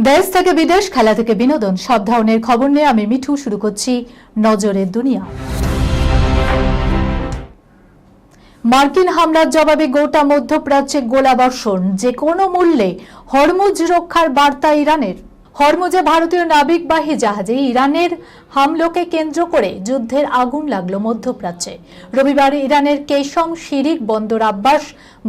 দেশ থেকে বিদেশ, খেলা থেকে বিনোদন, সব ধরনের খবর নিয়ে আমি মিঠু শুরু করছি নজরের দুনিয়া। মার্কিন হামলার জবাবে গোটা মধ্যপ্রাচ্যে গোলাবর্ষণ, যে কোনো মূল্যে হরমুজ রক্ষার বার্তা ইরানের। হরমুজে ভারতীয় নাবিকবাহী জাহাজে ইরানের হামলাকে কেন্দ্র করে যুদ্ধের আগুন লাগলো মধ্যপ্রাচ্যে। রবিবার ইরানের কেশম, শিরিক, বন্দর আব্বাস,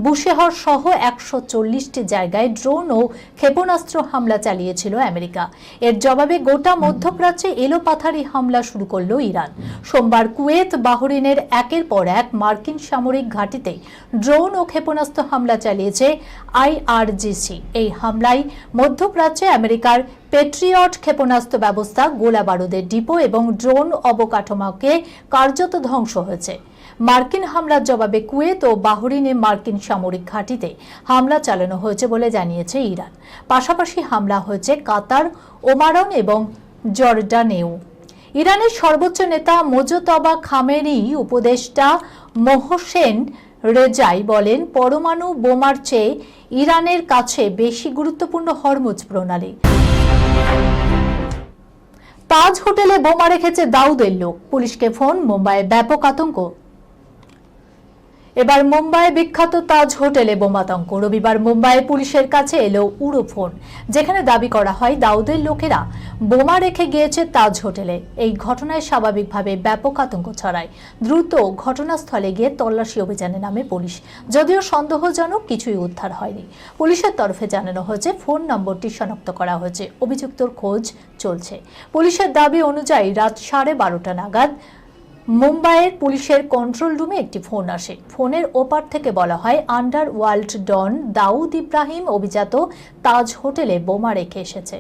বুশেহর সহ ১৪০টি জায়গায় ড্রোন ও ক্ষেপণাস্ত্র হামলা চালিয়েছিল আমেরিকা। এর জবাবে গোটা মধ্যপ্রাচ্যে এলোপাথারি হামলা শুরু করল ইরান। সোমবার কুয়েত, বাহরিনের একের পর এক মার্কিন সামরিক ঘাঁটিতে ড্রোন ও ক্ষেপণাস্ত্র হামলা চালিয়েছে আইআরজিসি। এই হামলায় মধ্যপ্রাচ্যে আমেরিকার পেট্রিয়ট ক্ষেপণাস্ত্র ব্যবস্থা, গোলা বারুদের ডিপো এবং ড্রোন অবকাঠামোকে কার্যত ধ্বংস হয়েছে। মার্কিন হামলার জবাবে কুয়েত ও বাহরিনে মার্কিন সামরিক ঘাঁটিতে হামলা চালানো হয়েছে বলে জানিয়েছে ইরান। পাশাপাশি হামলা হয়েছে কাতার, ওমারন এবং জর্ডানেও। ইরানের সর্বোচ্চ নেতা মোজতবা খামেনি উপদেষ্টা মোহসেন রেজাই বলেন, পরমাণু বোমার চেয়ে ইরানের কাছে বেশি গুরুত্বপূর্ণ হরমুজ প্রণালী। তাজ হোটেলে বোমা রেখেছে দাউদের লোক, পুলিশকে ফোন, মুম্বাইয়ে ব্যাপক আতঙ্ক। এবার মুম্বাইয়ে বিখ্যাত তাজ হোটেলে বোমাতঙ্ক। রবিবার মুম্বাইয়ে পুলিশের কাছে এলো উড়ো ফোন, যেখানে দাবি করা হয় দাউদের লোকেরা বোমা রেখে গিয়েছে তাজ হোটেলে। এই ঘটনায় স্বাভাবিকভাবে ব্যাপক আতঙ্ক ছড়ায়। দ্রুত ঘটনাস্থলে গিয়ে তল্লাশি অভিযানে নামে পুলিশ, যদিও সন্দেহজনক কিছুই উদ্ধার হয়নি। পুলিশের তরফে জানানো হয়েছে ফোন নম্বরটি শনাক্ত করা হয়েছে, অভিযুক্তর খোঁজ চলছে। পুলিশের দাবি অনুযায়ী রাত 12:30 নাগাদ মুম্বাইয়ের পুলিশের কন্ট্রোল রুমে একটি ফোন আসে। ফোনের ওপার থেকে বলা হয়, আন্ডারওয়ার্ল্ড ডন দাউদ ইব্রাহিম অভিজাত তাজ হোটেলে বোমা রেখে এসেছে।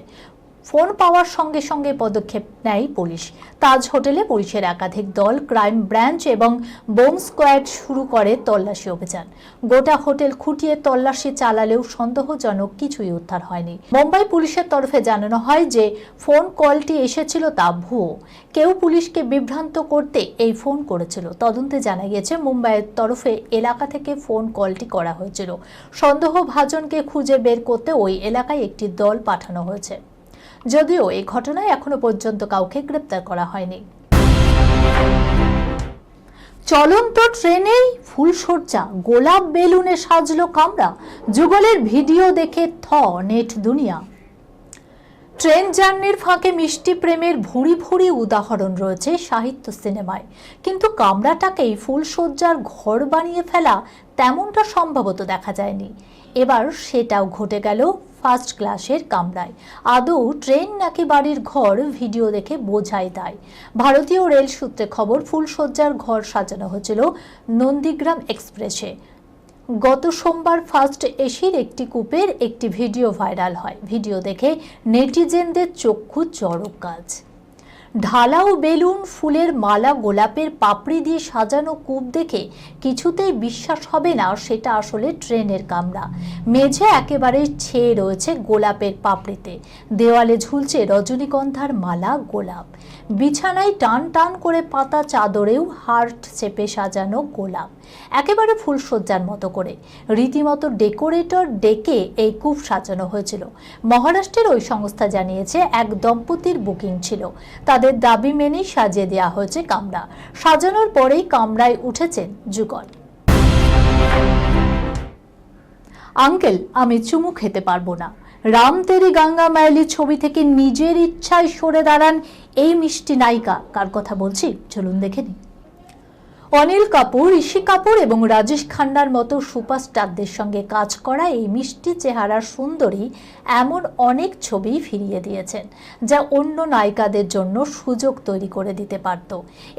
ফোন পাওয়ার সঙ্গে সঙ্গে পদক্ষেপ নেয় পুলিশ। তাজ হোটেলে পুলিশের একাধিক দল, ক্রাইম ব্রাঞ্চ এবং বোম স্কোয়াড শুরু করে তল্লাশি অভিযান। গোটা হোটেল খুঁটিয়ে তল্লাশি চালালেও সন্দেহজনক কিছুই উদ্ধার হয়নি। মুম্বাই পুলিশের তরফে জানানো হয় যে ফোন কলটি এসেছিল তা ভুয়ো। কেউ পুলিশকে বিভ্রান্ত করতে এই ফোন করেছিল। তদন্তে জানা গিয়েছে মুম্বাইয়ের তরফে এলাকা থেকে ফোন কলটি করা হয়েছিল। সন্দেহভাজনকে খুঁজে বের করতে ওই এলাকায় একটি দল পাঠানো হয়েছে, যদিও এই ঘটনায় এখনো পর্যন্ত কাউকে গ্রেপ্তার করা হয়নি। চলন্ত ট্রেনেই ফুলসজ্জা, গোলাপ বেলুনে সাজলো কামরা। যুগলের ভিডিও দেখে নেট দুনিয়া। ট্রেন জার্নির ফাঁকে মিষ্টি প্রেমের ভুরি ভুরি উদাহরণ রয়েছে সাহিত্য সিনেমায়, কিন্তু কামরাটাকেই ফুলসজ্জার ঘর বানিয়ে ফেলা তেমনটা সম্ভবত দেখা যায়নি। এবার সেটাও ঘটে গেল ফার্স্ট ক্লাসের কামরায়। আদৌ ট্রেন নাকি বাড়ির ঘর, ভিডিও দেখে বোঝাই দায়। ভারতীয় রেল সূত্রে খবর, ফুলসজ্জার ঘর সাজানো হয়েছিল নন্দীগ্রাম এক্সপ্রেসে। গত সোমবার ফার্স্ট এসির একটি কূপের একটি ভিডিও ভাইরাল হয়। ভিডিও দেখে নেটিজেনদের চক্ষু চড়ক গাছ। ঢালাও বেলুন, ফুলের মালা, গোলাপের পাপড়ি দিয়ে সাজানো কূপ দেখে কিছুতেই বিশ্বাস হবে না সেটা আসলে ট্রেনের কামরা। মেঝে একেবারে ছেয়ে রয়েছে গোলাপের পাপড়িতে, দেওয়ালে ঝুলছে রজনীগন্ধার মালা, গোলাপ। বিছানায় টান টান করে পাতা চাদরেও হার্ট চেপে সাজানো গোলাপ, একেবারে ফুলসজ্জার মতো করে। রীতিমতো ডেকোরেটর ডেকে এই কূপ সাজানো হয়েছিল। মহারাষ্ট্রের ওই সংস্থা জানিয়েছে, এক দম্পতির বুকিং ছিল। তাদের দাবি মেনেই সাজিয়ে দেওয়া হয়েছে কামরা। সাজানোর পরেই কামরায় উঠেছেন যুগল। আঙ্কেল, আমি চুমু খেতে পারবো না। রাম তেরি গঙ্গা মায়ালি ছবি থেকে নিজের ইচ্ছায় সরে দাঁড়ান এই মিষ্টি নায়িকা। কার কথা বলছি চলুন দেখে নিই। অনিল কাপুর, ঋষি কাপুর এবং রাজেশ খান্নার মতো সুপারস্টারদের সঙ্গে কাজ করা এই মিষ্টি চেহারার সুন্দরী এমন অনেক ছবি ফিরিয়ে দিয়েছেন, যা অন্য নায়িকাদের জন্য সুযোগ তৈরি করে দিতে পারত।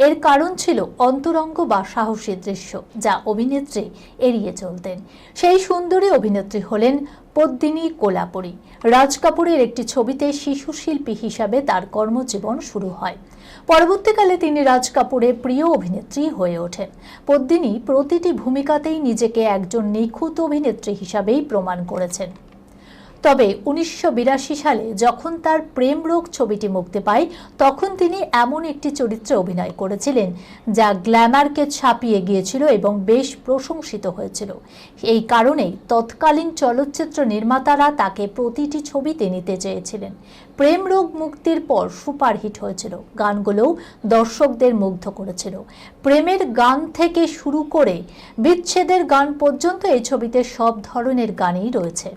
এর কারণ ছিল অন্তরঙ্গ বা সাহসী দৃশ্য, যা অভিনেত্রী এড়িয়ে চলতেন। সেই সুন্দরী অভিনেত্রী হলেন পদ্মিনী কোলাপুরী। রাজ কাপুরের একটি ছবিতে শিশু শিল্পী হিসাবে তার কর্মজীবন শুরু হয়। পরবর্তীকালে তিনি রাজ কাপুরের প্রিয় অভিনেত্রী হয়ে ওঠেন। পদ্মিনী প্রতিটি ভূমিকাতেই নিজেকে একজন নিখুঁত অভিনেত্রী হিসাবেই প্রমাণ করেছেন। তবে 1982 সালে যখন তার প্রেম রোগ ছবিটি মুক্তি পায় তখন তিনি এমন একটি চরিত্রে অভিনয় করেছিলেন যা গ্ল্যামারকে ছাপিয়ে গিয়েছিল এবং বেশ প্রশংসিত হয়েছিল। এই কারণেই তৎকালীন চলচ্চিত্র নির্মাতারা তাকে প্রতিটি ছবিতে নিতে চেয়েছিলেন। প্রেম রোগ মুক্তির পর সুপারহিট হয়েছিল, গানগুলোও দর্শকদের মুগ্ধ করেছিল। প্রেমের গান থেকে শুরু করে বিচ্ছেদের গান পর্যন্ত এই ছবিতে সব ধরনের গানই রয়েছে।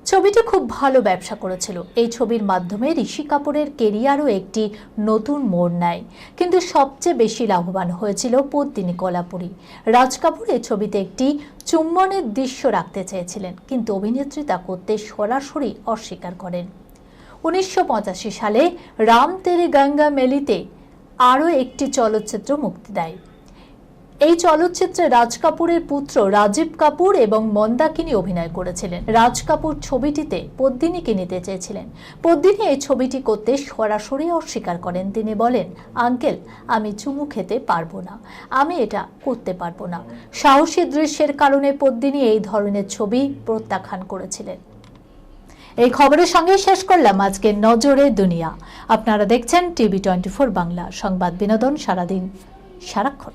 ছবিটি খুব ভালো ব্যবসা করেছিল। এই ছবির মাধ্যমে ঋষি কাপুরের কেরিয়ারও একটি নতুন মোড় নেয়, কিন্তু সবচেয়ে বেশি লাভবান হয়েছিল পদ্মিনী কোলাপুরী। রাজ কাপুর এই ছবিতে একটি চুম্বনের দৃশ্য রাখতে চেয়েছিলেন, কিন্তু অভিনেত্রী তা করতে সরাসরি অস্বীকার করেন। 1985 সালে রাম তেরি গঙ্গা মেলিতে আরও একটি চলচ্চিত্র মুক্তি দেয়। এই চলচ্চিত্রে রাজ কাপুরের পুত্র রাজীব কাপুর এবং মন্দাকিনী অভিনয় করেছিলেন। রাজ কাপুর ছবিটিতে পদ্মিনীকে নিতে চেয়েছিলেন। পদ্মিনী এই ছবিটি করতে সরাসরি অস্বীকার করেন। তিনি বলেন, আঙ্কেল, আমি চুমু খেতে পারবো না, আমি এটা করতে পারবো না। সাহসী দৃশ্যের কারণে পদ্মিনী এই ধরনের ছবি প্রত্যাখ্যান করেছিলেন। এই খবরের সঙ্গে শেষ করলাম আজকের নজরে দুনিয়া। আপনারা দেখছেন টিভি 24 বাংলা, সংবাদ বিনোদন সারাদিন সারাক্ষণ।